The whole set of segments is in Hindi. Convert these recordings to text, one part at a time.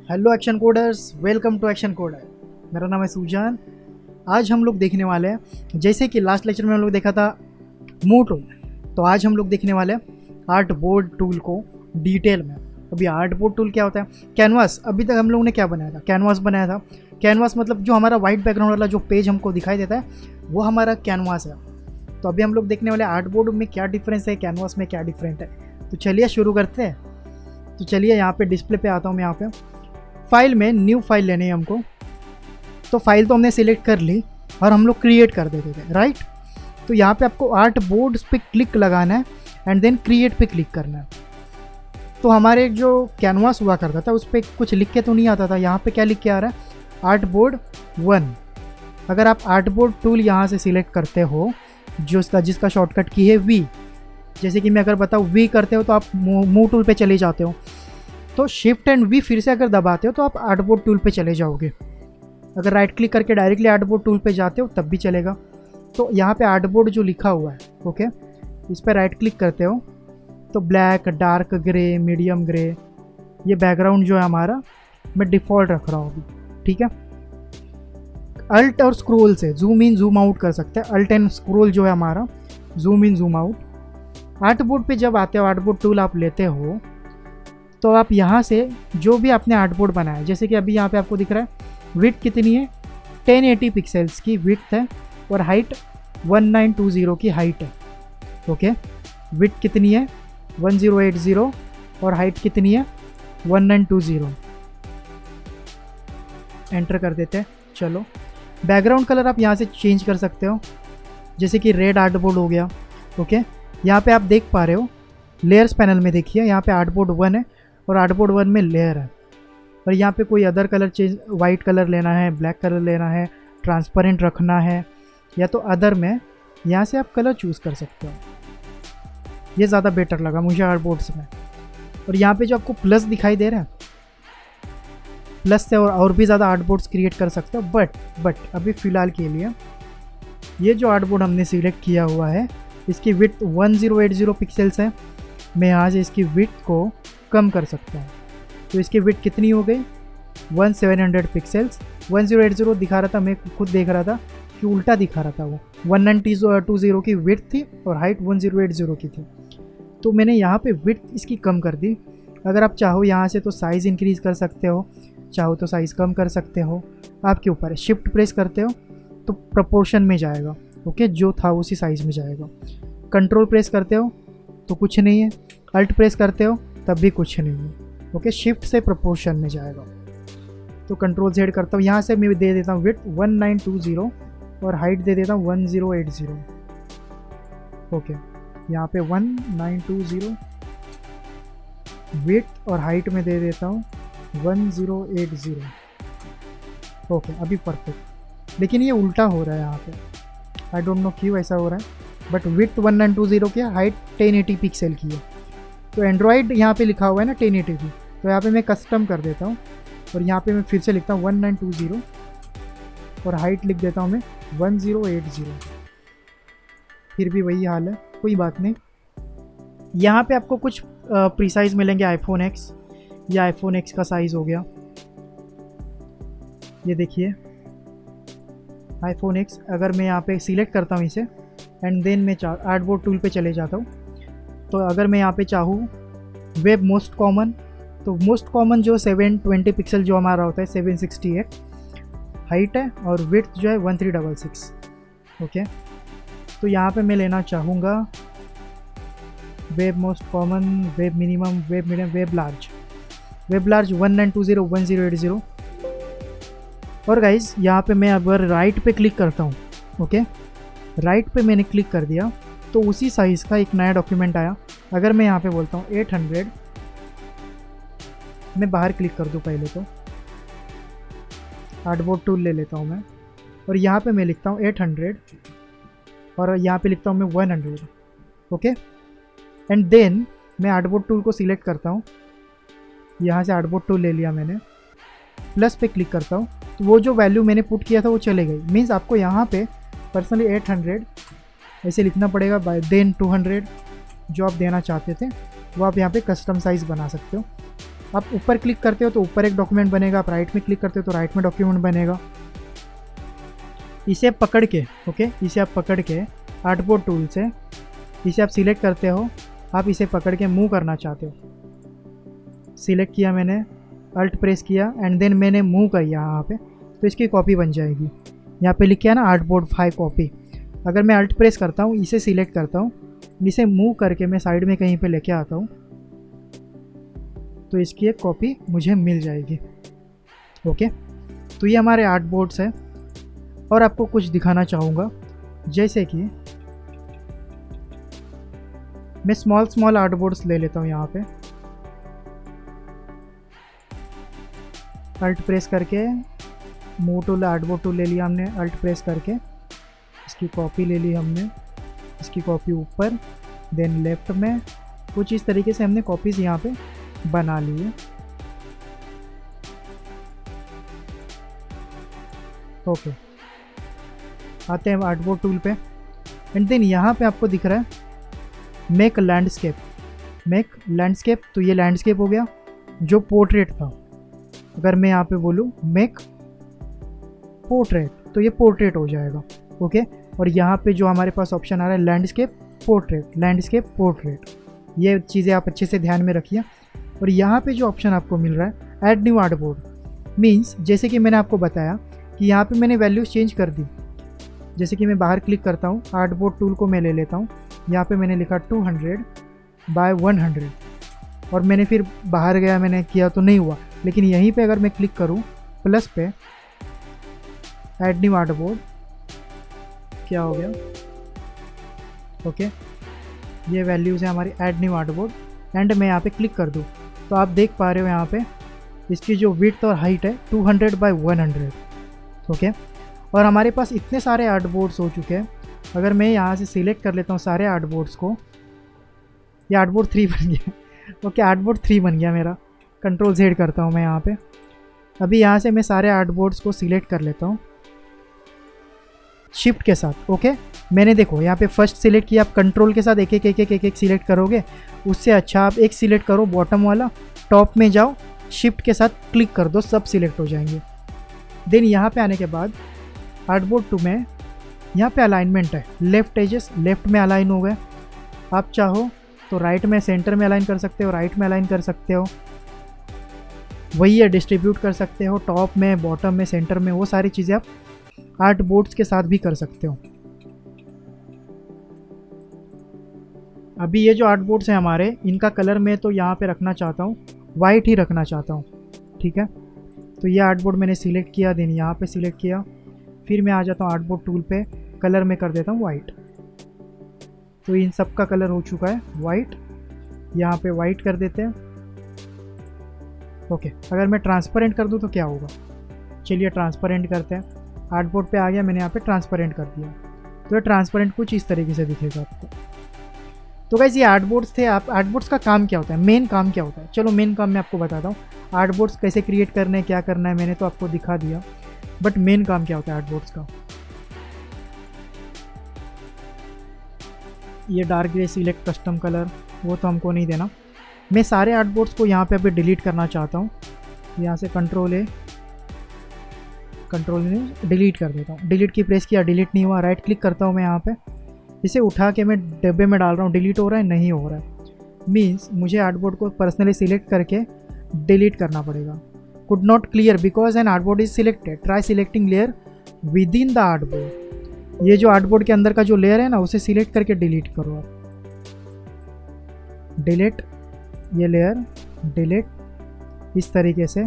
Hello action coders, welcome to action coder. मेरा नाम है सुजान। आज हम लोग देखने वाले हैं, जैसे कि लास्ट लेक्चर में हम लोग देखा था मूव टूल, तो आज हम लोग देखने वाले हैं आर्ट बोर्ड टूल को डिटेल में। अभी आर्ट बोर्ड टूल क्या होता है? कैनवास। अभी तक हम लोगों ने क्या बनाया था? कैनवास बनाया था। कैनवास मतलब जो हमारा वाइट बैकग्राउंड वाला जो पेज हमको दिखाई देता है वो हमारा कैनवास है। तो अभी हम लोग देखने वाले आर्ट बोर्ड में क्या डिफरेंस है, कैनवास में क्या डिफरेंट है। तो चलिए शुरू करते हैं। तो चलिए यहाँ पे डिस्प्ले पे आता हूँ मैं। यहाँ पे फाइल में न्यू फाइल लेनी है हमको। तो फाइल तो हमने सिलेक्ट कर ली और हम लोग क्रिएट कर देते थे, राइट। तो यहाँ पे आपको आर्ट बोर्ड पे क्लिक लगाना है एंड देन क्रिएट पे क्लिक करना है। तो हमारे जो कैनवास हुआ करता था उस पर कुछ लिख के तो नहीं आता था। यहाँ पे क्या लिख के आ रहा है? Art board 1। अगर आप आर्ट बोर्ड टूल यहाँ से सिलेक्ट करते हो, जिसका शॉर्टकट की है वी, जैसे कि मैं अगर बताऊँ वी करते हो तो आप मूव टूल पे चले जाते हो। तो शिफ्ट एंड वी फिर से अगर दबाते हो तो आप आर्ट बोर्ड टूल पे चले जाओगे। अगर राइट क्लिक करके डायरेक्टली आर्ट बोर्ड टूल पे जाते हो तब भी चलेगा। तो यहाँ पे आर्ट बोर्ड जो लिखा हुआ है, ओके, इस पर राइट क्लिक करते हो तो black, dark grey, medium grey, ये बैकग्राउंड जो है हमारा मैं डिफ़ॉल्ट रख रहा हूँ अभी, ठीक है। अल्ट और स्क्रोल से जूम इन जूम आउट कर सकते हैं। अल्ट एंड स्क्रोल जो है हमारा zoom in zoom out. Art board पे जब आते हो, आर्ट बोर्ड टूल आप लेते हो तो आप यहाँ से जो भी आपने आर्ट बोर्ड बनाया, जैसे कि अभी यहाँ पे आपको दिख रहा है विड्थ कितनी है, 1080 पिक्सेल्स की विड्थ है और हाइट 1920 की हाइट है, ओके। विड्थ कितनी है 1080 और हाइट कितनी है 1920। एंटर कर देते हैं। चलो, बैकग्राउंड कलर आप यहाँ से चेंज कर सकते हो, जैसे कि रेड आर्ट बोर्ड हो गया, ओके। यहाँ पे आप देख पा रहे हो लेयर्स पैनल में, देखिए यहाँ पे आर्ट बोर्ड 1 है और आर्ट बोर्ड 1 में लेयर है। और यहाँ पे कोई other colour change, white colour लेना है, ब्लैक कलर लेना है, ट्रांसपेरेंट रखना है या तो अदर में, यहाँ से आप कलर चूज़ कर सकते हो। ये ज़्यादा बेटर लगा मुझे आर्ट बोर्ड्स में। और यहाँ पे जो आपको प्लस दिखाई दे रहा है, प्लस से और भी ज़्यादा आर्ट बोर्ड्स क्रिएट कर सकते हो। बट अभी फ़िलहाल के लिए ये जो आर्ट बोर्ड हमने सिलेक्ट किया हुआ है इसकी विड्थ 1080 पिक्सल्स है। मैं यहाँ से इसकी विड्थ को कम कर सकता हूँ। तो इसकी विड्थ कितनी हो गई 1700 पिक्सेल्स। 1080 दिखा रहा था, मैं खुद देख रहा था कि उल्टा दिखा रहा था। वो 1920 की विड्थ थी और हाइट 1080 की थी। तो मैंने यहाँ पे विड्थ इसकी कम कर दी। अगर आप चाहो यहाँ से तो साइज़ इंक्रीज़ कर सकते हो, चाहो तो साइज़ कम कर सकते हो, आपके ऊपर है। शिफ्ट प्रेस करते हो तो प्रोपोर्शन में जाएगा, ओके, जो था उसी साइज़ में जाएगा। कंट्रोल प्रेस करते हो तो कुछ नहीं है, अल्ट प्रेस करते हो तब भी कुछ नहीं है, ओके। शिफ्ट से प्रोपोर्शन में जाएगा। तो कंट्रोल Z करता हूँ, यहाँ से मैं दे देता हूँ विड्थ 1920 और हाइट दे देता हूँ 1080, ओके। यहाँ पे 1920 विड्थ और हाइट में दे देता हूँ 1080, ओके। अभी परफेक्ट। लेकिन ये उल्टा हो रहा है यहाँ पे, आई डोंट नो क्यों ऐसा हो रहा है। बट विड्थ 1920 की है, हाइट 1080 पिक्सल की है। तो एंड्रॉयड यहाँ पे लिखा हुआ है ना 1080 की, तो यहाँ पे मैं कस्टम कर देता हूँ और यहाँ पे मैं फिर से लिखता हूँ 1920 और हाइट लिख देता हूँ मैं 1080। फिर भी वही हाल है, कोई बात नहीं। यहाँ पे आपको कुछ प्रीसाइज मिलेंगे। आईफोन एक्स, या आईफोन एक्स का साइज़ हो गया, ये देखिए आईफोन एक्स। अगर मैं यहाँ पे सिलेक्ट करता हूँ इसे एंड देन मैं आर्ट बोर्ड टूल पे चले जाता हूँ, तो अगर मैं यहाँ पे चाहूँ वेब मोस्ट कॉमन, तो मोस्ट कॉमन जो 720 पिक्सल जो हमारा होता है 768 हाइट है और विड्थ जो है 1366, ओके। तो यहाँ पे मैं लेना चाहूँगा web most common, web minimum, web medium, web large. Web large 1920 1080। और गाइज यहाँ पे मैं अगर राइट पे क्लिक करता हूँ, ओके, राइट पे मैंने क्लिक कर दिया तो उसी साइज़ का एक नया डॉक्यूमेंट आया। अगर मैं यहाँ पे बोलता हूँ 800, मैं बाहर क्लिक कर दूँ पहले तो, आर्ट बोर्ड टूल ले लेता हूँ मैं और यहाँ पे मैं लिखता हूँ 800 और यहाँ पे लिखता हूँ मैं 100, ओके। एंड देन मैं आर्ट बोर्ड टूल को सिलेक्ट करता हूँ, यहाँ से आर्ट बोर्ड टूल ले लिया मैंने, प्लस पे क्लिक करता हूँ तो वो जो वैल्यू मैंने पुट किया था वो चले गई। मीन्स आपको यहाँ पे पर्सनली 800 ऐसे लिखना पड़ेगा, बाय देन 200 जो आप देना चाहते थे वो आप यहाँ पे कस्टम साइज़ बना सकते हो। आप ऊपर क्लिक करते हो तो ऊपर एक डॉक्यूमेंट बनेगा, आप राइट में क्लिक करते हो तो राइट में डॉक्यूमेंट बनेगा। इसे पकड़ के ओके, इसे आप पकड़ के आर्टबोर्ड टूल से इसे आप सिलेक्ट करते हो, आप इसे पकड़ के मूव करना चाहते हो। सिलेक्ट किया मैंने, अल्ट प्रेस किया एंड देन मैंने मूव किया यहाँ पे, तो इसकी कॉपी बन जाएगी। यहाँ पे लिखा है ना आर्टबोर्ड 5 कॉपी। अगर मैं अल्ट प्रेस करता हूँ, इसे सिलेक्ट करता हूँ, इसे मूव करके मैं साइड में कहीं पे लेके आता हूँ, तो इसकी एक कॉपी मुझे मिल जाएगी। ओके, तो ये हमारे आर्टबोर्ड्स है। और आपको कुछ दिखाना चाहूँगा, जैसे कि मैं स्मॉल आर्टबोर्ड्स ले लेता हूँ। यहाँ पे अल्ट प्रेस करके मूव टूल, आर्टबोर्ड टूल ले लिया हमने, अल्ट प्रेस करके इसकी कॉपी ले ली हमने, इसकी कॉपी ऊपर, देन लेफ्ट में, कुछ इस तरीके से हमने कॉपीज़ यहाँ पे बना ली है। ओके, आते हैं आर्टबोर्ड टूल पे एंड देन यहाँ पे आपको दिख रहा है मेक लैंडस्केप। मेक लैंडस्केप, तो ये लैंडस्केप हो गया। जो पोर्ट्रेट था, अगर मैं यहाँ पे बोलूँ मेक पोर्ट्रेट, तो ये पोर्ट्रेट हो जाएगा। ओके, और यहाँ पे जो हमारे पास ऑप्शन आ रहा है लैंडस्केप पोर्ट्रेट, लैंडस्केप पोर्ट्रेट, ये चीज़ें आप अच्छे से ध्यान में रखिए। और यहाँ पे जो ऑप्शन आपको मिल रहा है ऐड न्यू आर्टबोर्ड, मीन्स जैसे कि मैंने आपको बताया कि यहाँ पे मैंने वैल्यूज़ चेंज कर दी। जैसे कि मैं बाहर क्लिक करता हूँ, आर्टबोर्ड टूल को मैं ले लेता हूँ, यहाँ पे मैंने लिखा 200 बाय 100 और मैंने फिर बाहर गया, मैंने किया तो नहीं हुआ। लेकिन यहीं पे अगर मैं क्लिक करूँ प्लस पे, ऐड न्यू आर्टबोर्ड, क्या हो गया? ओके, ये वैल्यूज़ है हमारी ऐड न्यू आर्टबोर्ड एंड मैं यहाँ पे क्लिक कर दूँ तो आप देख पा रहे हो यहाँ पे इसकी जो विड्थ और हाइट है 200 बाय 100। ओके, और हमारे पास इतने सारे आर्टबोर्ड्स हो चुके हैं। अगर मैं यहाँ से सिलेक्ट कर लेता हूँ सारे आर्टबोर्ड्स को, ये आर्टबोर्ड 3 बन गया। ओके, आर्टबोर्ड 3 बन गया मेरा। कंट्रोल Z करता हूँ मैं यहाँ पे। अभी यहाँ से मैं सारे आर्टबोर्ड्स को सिलेक्ट कर लेता हूँ शिफ्ट के साथ। ओके, मैंने देखो यहाँ पे फर्स्ट सिलेक्ट किया, आप कंट्रोल के साथ एक एक सिलेक्ट करोगे, उससे अच्छा आप एक सिलेक्ट करो बॉटम वाला, टॉप में जाओ, शिफ्ट के साथ क्लिक कर दो, सब सिलेक्ट हो जाएंगे। देन यहाँ पे आने के बाद आर्टबोर्ड 2 में यहाँ पे अलाइनमेंट है, लेफ्ट एजेस लेफ्ट में अलाइन हो गए। आप चाहो तो राइट में सेंटर में अलाइन कर सकते हो, राइट में अलाइन कर सकते हो, वही है डिस्ट्रीब्यूट कर सकते हो, टॉप में, बॉटम में, सेंटर में, वो सारी चीज़ें आप आर्टबोर्ड्स के साथ भी कर सकते हो। अभी ये जो आर्टबोर्ड्स हैं हमारे, इनका कलर मैं तो यहाँ पे रखना चाहता हूँ, वाइट ही रखना चाहता हूँ। ठीक है, तो ये आर्टबोर्ड मैंने सिलेक्ट किया, देन यहाँ पे सिलेक्ट किया, फिर मैं आ जाता हूँ आर्टबोर्ड टूल पे, कलर में कर देता हूँ वाइट। तो इन सब का कलर हो चुका है वाइट, यहाँ पे वाइट कर देते हैं। ओके, अगर मैं ट्रांसपेरेंट कर दूँ तो क्या होगा? चलिए ट्रांसपेरेंट करते हैं। आर्टबोर्ड पे आ गया, मैंने यहाँ पे ट्रांसपेरेंट कर दिया, तो ये ट्रांसपेरेंट कुछ इस तरीके से दिखेगा आपको। तो गाइस ये आर्टबोर्ड्स थे। आप आर्टबोर्ड्स का काम क्या होता है, मेन काम क्या होता है? चलो मेन काम मैं आपको बताता हूँ। आर्टबोर्ड्स कैसे क्रिएट करने हैं, क्या करना है, मैंने तो आपको दिखा दिया, बट मेन काम क्या होता है आर्टबोर्ड्स का? ये dark grey select custom colour, वो तो हमको नहीं देना। मैं सारे आर्टबोर्ड्स को यहाँ पे अभी डिलीट करना चाहता हूँ। यहाँ से कंट्रोल ने डिलीट कर देता हूँ। डिलीट की प्रेस किया, डिलीट नहीं हुआ, राइट क्लिक करता हूँ मैं यहाँ पे, इसे उठा के मैं डब्बे में डाल रहा हूँ, डिलीट हो रहा है? नहीं हो रहा है। मीन्स मुझे आर्टबोर्ड को पर्सनली सिलेक्ट करके डिलीट करना पड़ेगा। Could not clear because an artboard is selected, try selecting layer within the artboard. ये जो आर्टबोर्ड के अंदर का जो लेयर है ना, उसे सिलेक्ट करके डिलीट करो आप। डिलीट ये लेयर, डिलीट, इस तरीके से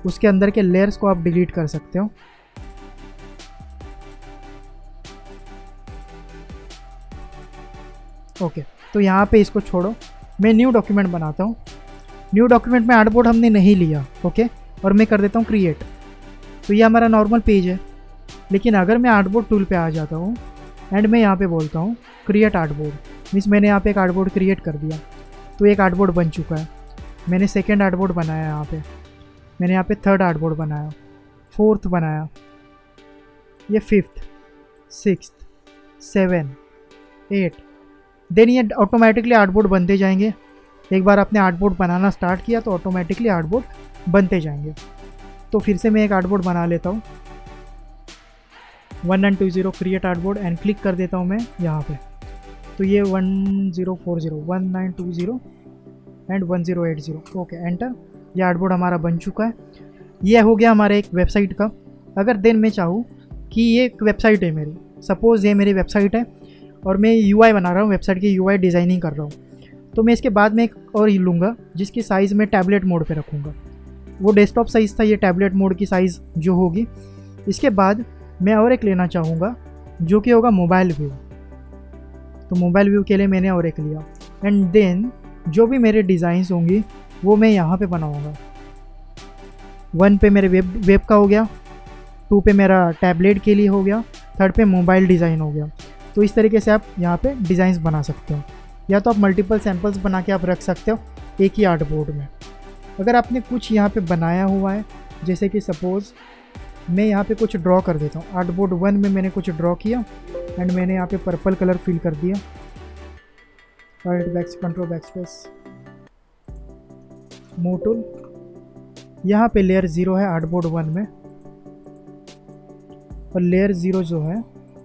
उसके अंदर के लेयर्स को आप डिलीट कर सकते हो। ओके, तो यहाँ पे इसको छोड़ो, मैं न्यू डॉक्यूमेंट बनाता हूँ। न्यू डॉक्यूमेंट में आर्टबोर्ड हमने नहीं लिया। ओके, और मैं कर देता हूँ क्रिएट। तो ये हमारा नॉर्मल पेज है, लेकिन अगर मैं आर्टबोर्ड टूल पे आ जाता हूँ एंड मैं यहाँ पे बोलता हूँ क्रिएट आर्टबोर्ड, मीन्स मैंने यहाँ पे एक आर्टबोर्ड क्रिएट कर दिया, तो एक आर्टबोर्ड बन चुका है। मैंने सेकेंड आर्टबोर्ड बनाया, यहाँ पे मैंने यहाँ पे थर्ड आर्टबोर्ड बनाया, फोर्थ बनाया, ये फिफ्थ, सिक्स्थ, 7, 8, देन ये ऑटोमेटिकली आर्टबोर्ड बनते जाएंगे। एक बार आपने आर्टबोर्ड बनाना स्टार्ट किया तो ऑटोमेटिकली आर्टबोर्ड बनते जाएंगे। तो फिर से मैं एक आर्टबोर्ड बना लेता हूँ, 1920 क्रिएट आर्टबोर्ड एंड क्लिक कर देता हूँ मैं यहाँ पे। तो ये 1040 1920 एंड 1080, ओके एंटर। ये आर्टबोर्ड हमारा बन चुका है। ये हो गया हमारे एक वेबसाइट का। अगर देन मैं चाहूँ कि ये एक वेबसाइट है मेरी, सपोज़ ये मेरी वेबसाइट है और मैं UI बना रहा हूँ, वेबसाइट की UI डिज़ाइनिंग कर रहा हूँ, तो मैं इसके बाद में एक और ही लूँगा जिसकी साइज़ मैं टैबलेट मोड पे रखूँगा। वो डेस्कटॉप साइज़ था, ये टैबलेट मोड की साइज़ जो होगी। इसके बाद मैं और एक लेना चाहूँगा जो कि होगा मोबाइल व्यू। तो मोबाइल व्यू के लिए मैंने और एक लिया एंड देन जो भी मेरे डिज़ाइंस होंगी वो मैं यहाँ पे बनाऊँगा। 1 पे मेरे वेब का हो गया, 2 पे मेरा टैबलेट के लिए हो गया, 3rd पे मोबाइल डिज़ाइन हो गया। तो इस तरीके से आप यहाँ पे डिज़ाइंस बना सकते हो, या तो आप मल्टीपल सैम्पल्स बना के आप रख सकते हो एक ही आर्टबोर्ड में। अगर आपने कुछ यहाँ पे बनाया हुआ है, जैसे कि सपोज़ मैं यहाँ पे कुछ ड्रॉ कर देता हूँ। आर्टबोर्ड 1 में मैंने कुछ ड्रॉ किया एंड मैंने यहाँ पे पर्पल कलर फिल कर दिया। Control backspace, move tool. यहाँ पे लेयर 0 है आर्टबोर्ड 1 में, और लेयर 0 जो है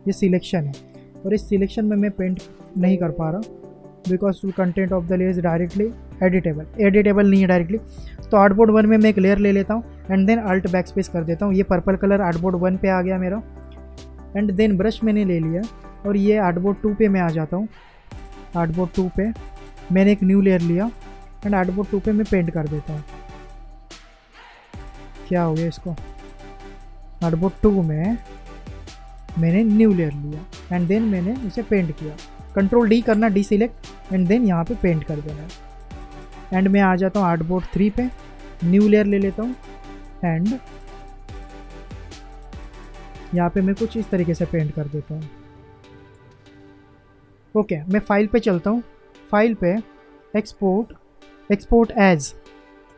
ये सिलेक्शन है, और इस सिलेक्शन में मैं पेंट नहीं कर पा रहा because to content of the layer directly editable नहीं है डायरेक्टली। तो आर्टबोर्ड 1 में मैं एक लेयर ले लेता हूँ and then alt backspace कर देता हूँ। ये पर्पल कलर आर्टबोर्ड 1 पे आ गया मेरा, एंड देन ब्रश मैंने ले लिया और ये आर्टबोर्ड 2 पे मैं आ जाता हूँ। आर्टबोर्ड 2 पे मैंने एक न्यू लेयर लिया एंड आर्टबोर्ड 2 पे मैं पेंट कर देता हूँ। क्या हो गया इसको, आर्टबोर्ड 2 में मैंने न्यू लेयर लिया एंड देन मैंने उसे पेंट किया। कंट्रोल D करना, डी सिलेक्ट एंड देन यहाँ पे पेंट कर देना। एंड मैं आ जाता हूँ आर्टबोर्ड 3 पे, न्यू लेयर ले लेता हूँ एंड यहाँ पे मैं कुछ इस तरीके से पेंट कर देता हूँ। ओके, मैं फाइल पे चलता हूँ। फाइल पे export as,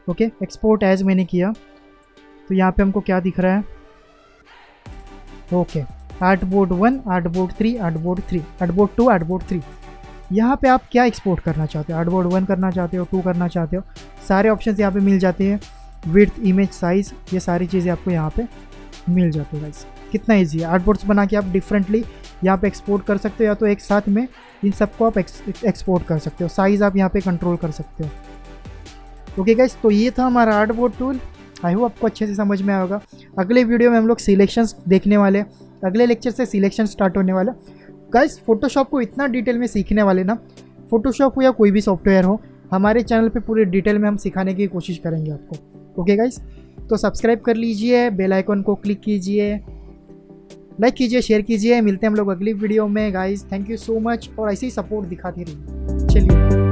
okay export as मैंने किया। तो यहाँ पे हमको क्या दिख रहा है, okay artboard 1, artboard 3, artboard 3, artboard 2, artboard 3। यहाँ पे आप क्या एक्सपोर्ट करना चाहते हो, आर्टबोर्ड 1 करना चाहते हो, 2 करना चाहते हो, सारे ऑप्शंस यहाँ पे मिल जाते हैं। विड्थ, इमेज साइज़, ये सारी चीज़ें आपको यहाँ पे मिल जाती है गाइस। कितना ईजी है, आर्टबोर्ड्स बना के आप डिफरेंटली यहाँ पे एक्सपोर्ट कर सकते हो, या तो एक साथ में इन सबको आप एक्सपोर्ट कर सकते हो। साइज़ आप यहाँ पे कंट्रोल कर सकते हो। ओके गाइस, तो ये था हमारा आर्टबोर्ड टूल। आई होप आपको अच्छे से समझ में आया होगा। अगले वीडियो में हम लोग सिलेक्शंस देखने वाले, अगले लेक्चर से सिलेक्शन स्टार्ट होने वाला। गाइस फोटोशॉप को इतना डिटेल में सीखने वाले ना, फोटोशॉप हो या कोई भी सॉफ्टवेयर हो, हमारे चैनल पे पूरे डिटेल में हम सिखाने की कोशिश करेंगे आपको। ओके गाइस, तो सब्सक्राइब कर लीजिए, बेल आइकन को क्लिक कीजिए, लाइक कीजिए, शेयर कीजिए। मिलते हैं हम लोग अगली वीडियो में guys. Thank you so much, और ऐसे ही सपोर्ट दिखाती रहिए। चलिए।